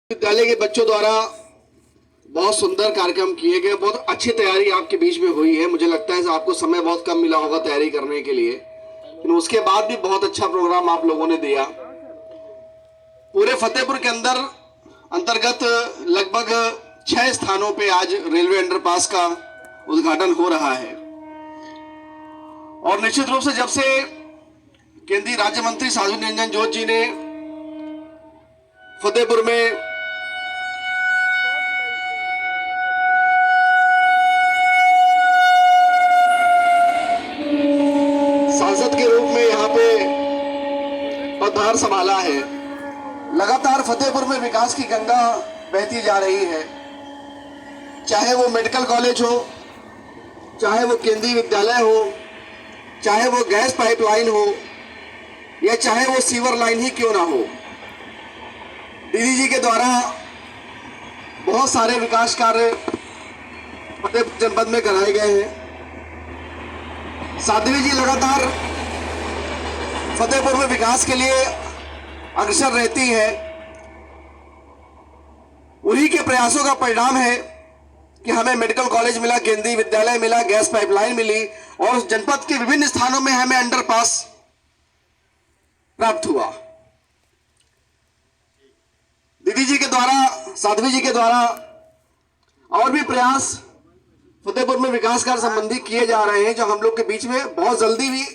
विद्यालय के बच्चों द्वारा बहुत सुंदर कार्यक्रम किए गए। बहुत अच्छी तैयारी आपके बीच में हुई है। मुझे लगता है आपको समय बहुत कम मिला होगा तैयारी करने के लिए, लेकिन उसके बाद भी बहुत अच्छा प्रोग्राम आप लोगों ने दिया। पूरे फतेहपुर के अंतर्गत लगभग 6 स्थानों पे आज रेलवे अंडरपास का उद्घाटन हो रहा है। और निश्चित रूप से जब से केंद्रीय राज्य मंत्री साध्वी निरंजन ज्योति जी ने फतेहपुर में सांसद के रूप में यहाँ पे पदभार संभाला है, लगातार फतेहपुर में विकास की गंगा बहती जा रही है। चाहे वो मेडिकल कॉलेज हो, चाहे वो केंद्रीय विद्यालय हो, चाहे वो गैस पाइपलाइन हो, या चाहे वो सीवर लाइन ही क्यों ना हो, दीदी जी के द्वारा बहुत सारे विकास कार्य फतेहपुर जनपद में कराए गए हैं। साध्वी जी लगातार फतेहपुर में विकास के लिए अग्रसर रहती है। उन्हीं के प्रयासों का परिणाम है कि हमें मेडिकल कॉलेज मिला, केंद्रीय विद्यालय मिला, गैस पाइपलाइन मिली और जनपद के विभिन्न स्थानों में हमें अंडरपास प्राप्त हुआ। दीदी जी के द्वारा, साध्वी जी के द्वारा और भी प्रयास फतेहपुर में विकास कार्य संबंधी किए जा रहे हैं, जो हम लोग के बीच में बहुत जल्दी भी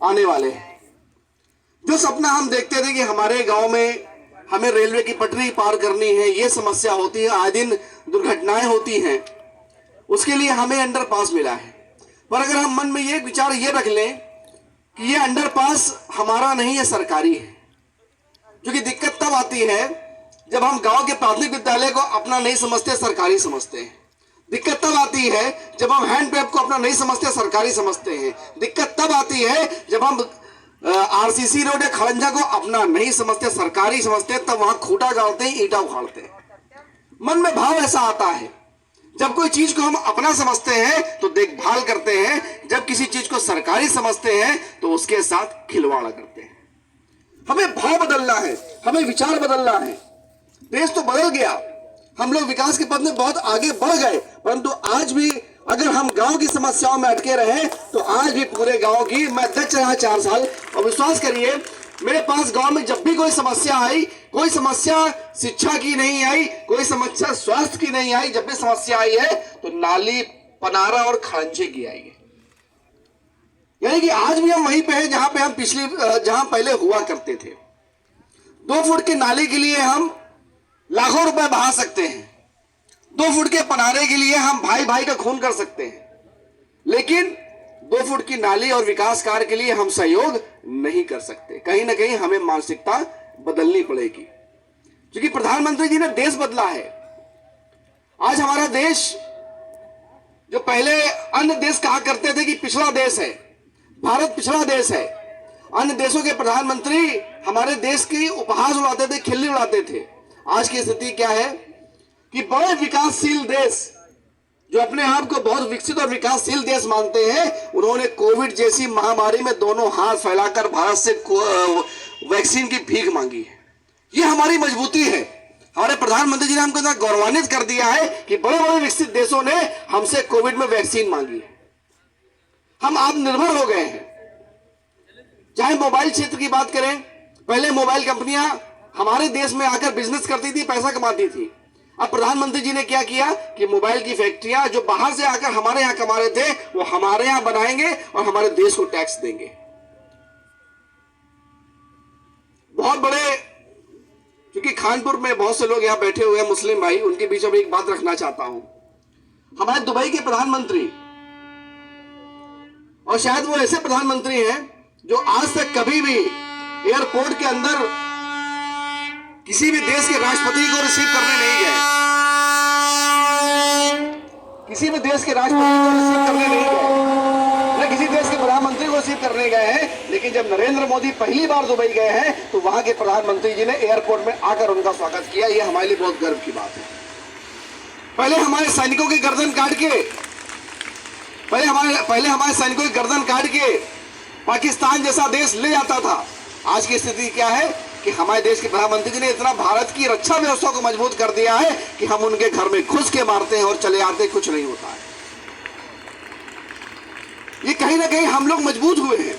आने वाले हैं। जो सपना हम देखते थे कि हमारे गांव में हमें रेलवे की पटरी पार करनी है, ये समस्या होती है, आए दिन दुर्घटनाएं होती हैं, उसके लिए हमें अंडरपास मिला है। पर अगर हम मन में ये विचार ये रख लें कि ये अंडरपास हमारा नहीं है, सरकारी है, क्योंकि दिक्कत तब आती है जब हम गांव के प्राथमिक विद्यालय को अपना नहीं समझते, सरकारी समझते हैं। दिक्कत तब आती है जब हम हैंडपैप को अपना नहीं समझते, सरकारी समझते हैं। दिक्कत तब आती है जब हम आरसीसी रोड या खड़ंजा को अपना नहीं समझते, सरकारी समझते हैं, तब वहां खूंटा गाड़ते हैं, ईंटा उखाड़ते हैं। मन में भाव ऐसा आता है, जब कोई चीज को हम अपना समझते हैं तो देखभाल करते हैं, जब किसी चीज को सरकारी समझते हैं तो उसके साथ खिलवाड़ करते हैं। हमें भाव बदलना है, हमें विचार बदलना है। देश तो बदल गया, हम लोग विकास के पथ में बहुत आगे बढ़ गए, परंतु आज भी अगर हम गांव की समस्याओं में अटके रहे तो आज भी पूरे गांव की, मैं अध्यक्ष रहा 4 साल और विश्वास करिए मेरे पास गांव में जब भी कोई समस्या आई, कोई समस्या शिक्षा की नहीं आई, कोई समस्या स्वास्थ्य की नहीं आई, जब भी समस्या आई है तो नाली, पनारा और खड़ंजे की आई है। यानी कि आज भी हम वहीं पे हैं जहां पे हम जहां पहले हुआ करते थे। 2 फुट की नाली के लिए हम लाखों रुपए बहा सकते हैं, 2 फुट के पनारे के लिए हम भाई भाई का खून कर सकते हैं, लेकिन 2 फुट की नाली और विकास कार्य के लिए हम सहयोग नहीं कर सकते। कहीं ना कहीं हमें मानसिकता बदलनी पड़ेगी, क्योंकि प्रधानमंत्री जी ने देश बदला है। आज हमारा देश, जो पहले अन्य देश कहा करते थे कि पिछड़ा देश है, भारत पिछड़ा देश है, अन्य देशों के प्रधानमंत्री हमारे देश की उपहास उड़ाते थे, खिल्ली उड़ाते थे। आज की स्थिति क्या है कि बड़े विकासशील देश, जो अपने आप को बहुत विकसित और विकासशील देश मानते हैं, उन्होंने कोविड जैसी महामारी में दोनों हाथ फैलाकर भारत से वैक्सीन की भीख मांगी है। ये हमारी मजबूती है। हमारे प्रधानमंत्री जी ने हमको इतना गौरवान्वित कर दिया है कि बड़े बड़े विकसित देशों ने हमसे कोविड में वैक्सीन मांगी है। हम आत्मनिर्भर हो गए हैं। चाहे मोबाइल क्षेत्र की बात करें, पहले मोबाइल कंपनियां हमारे देश में आकर बिजनेस करती थी, पैसा कमाती थी। अब प्रधानमंत्री जी ने क्या किया कि मोबाइल की फैक्ट्रियां जो बाहर से आकर हमारे यहां कमा रहे थे, वो हमारे यहां बनाएंगे और हमारे देश को टैक्स देंगे। बहुत बड़े, क्योंकि खानपुर में बहुत से लोग यहां बैठे हुए हैं मुस्लिम भाई, उनके बीच में एक बात रखना चाहता हूं। हमारे दुबई के प्रधानमंत्री, और शायद वो ऐसे प्रधानमंत्री हैं जो आज तक कभी भी एयरपोर्ट के अंदर किसी भी देश के राष्ट्रपति को रिसीव करने नहीं गए, किसी भी देश के राष्ट्रपति को रिसीव करने नहीं गए, न किसी देश के प्रधानमंत्री को रिसीव करने गए हैं। लेकिन जब नरेंद्र मोदी पहली बार दुबई गए हैं तो वहां के प्रधानमंत्री जी ने एयरपोर्ट में आकर उनका स्वागत किया। यह हमारे लिए बहुत गर्व की बात है। पहले हमारे सैनिकों की गर्दन काट के पाकिस्तान जैसा देश ले जाता था। आज की स्थिति क्या है कि हमारे देश के प्रधानमंत्री जी ने इतना भारत की रक्षा व्यवस्था को मजबूत कर दिया है कि हम उनके घर में घुस के मारते हैं और चले आते हैं, कुछ नहीं होता है। ये कहीं ना कहीं हम लोग मजबूत हुए हैं,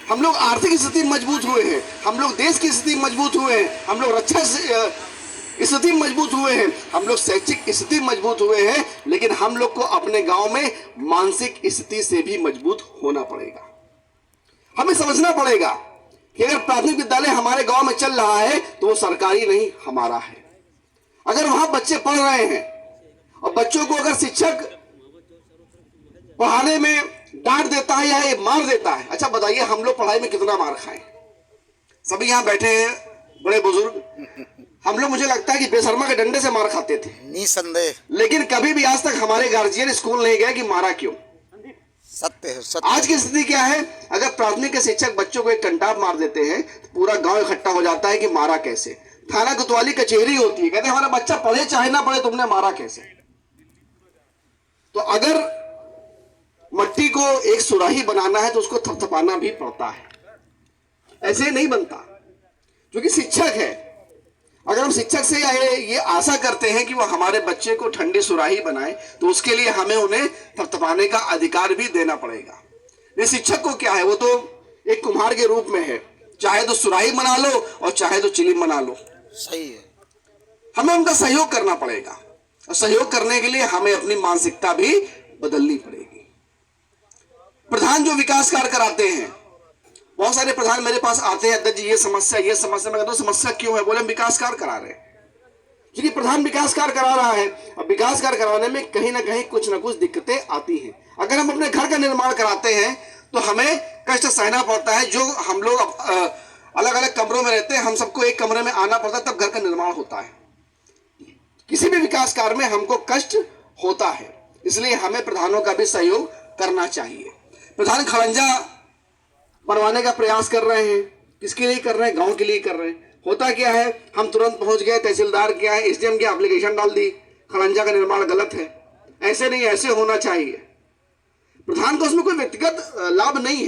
हम लोग आर्थिक स्थिति मजबूत हुए हैं, हम लोग देश की स्थिति मजबूत हुए हैं, हम लोग रक्षा स्थिति मजबूत हुए हैं, हम लोग शैक्षिक स्थिति मजबूत हुए हैं। लेकिन हम लोग को अपने गांव में मानसिक स्थिति से भी मजबूत होना पड़ेगा। हमें समझना पड़ेगा कि अगर प्राथमिक विद्यालय हमारे गांव में चल रहा है तो वो सरकारी नहीं, हमारा है। अगर वहां बच्चे पढ़ रहे हैं और बच्चों को अगर शिक्षक पढ़ाने में डांट देता है या मार देता है, अच्छा बताइए हम लोग पढ़ाई में कितना मार खाएं? सभी यहां बैठे हैं बड़े बुजुर्ग, हम लोग मुझे लगता है कि बेशर्मा के डंडे से मार खाते थे, निसंदेह। लेकिन कभी भी आज तक हमारे गार्जियन स्कूल नहीं गए कि मारा क्यों। सत्य है, सत्य। आज की स्थिति क्या है? अगर प्राथमिक के शिक्षक बच्चों को एक कंटाप मार देते हैं तो पूरा गांव इकट्ठा हो जाता है कि मारा कैसे। थाना कोतवाली कचहरी होती है, कहते हैं हमारा बच्चा पढ़े चाहे ना पढ़े, तुमने मारा कैसे। तो अगर मट्टी को एक सुराही बनाना है तो उसको थपथपाना भी पड़ता है, ऐसे नहीं बनता। क्योंकि शिक्षक है, अगर हम शिक्षक से ये आशा करते हैं कि वो हमारे बच्चे को ठंडी सुराही बनाए तो उसके लिए हमें उन्हें थपथपाने का अधिकार भी देना पड़ेगा। ये शिक्षक को क्या है, वो तो एक कुम्हार के रूप में है, चाहे तो सुराही बना लो और चाहे तो चिलिम बना लो। सही है। हमें उनका सहयोग करना पड़ेगा और सहयोग करने के लिए हमें अपनी मानसिकता भी बदलनी पड़ेगी। प्रधान जो विकास कार्य कराते हैं, बहुत सारे प्रधान मेरे पास आते हैं, अध्यक्ष जी ये समस्या मैं कहता हूं समस्या क्यों है? बोले हम विकास कार्य करा रहे हैं। क्योंकि प्रधान विकास कार्य करा रहा है और विकास कार्य कराने में कहीं ना कहीं कुछ ना कुछ दिक्कतें आती हैं। अगर हम अपने घर का निर्माण कराते हैं तो हमें कष्ट सहना पड़ता है। जो हम लोग अलग अलग कमरों में रहते हैं, हम सबको एक कमरे में आना पड़ता है, तब घर का निर्माण होता है। किसी भी विकास कार्य में हमको कष्ट होता है, इसलिए हमें प्रधानों का भी सहयोग करना चाहिए। प्रधान खड़ंजा बनवाने का प्रयास कर रहे हैं, किसके लिए कर रहे हैं? गांव के लिए कर रहे हैं। होता क्या है, हम तुरंत पहुंच गए, तहसीलदार क्या है, एसडीएम की एप्लीकेशन डाल दी, खड़ंजा का निर्माण गलत है। ऐसे नहीं, ऐसे होना चाहिए। प्रधान को उसमें कोई व्यक्तिगत लाभ नहीं है।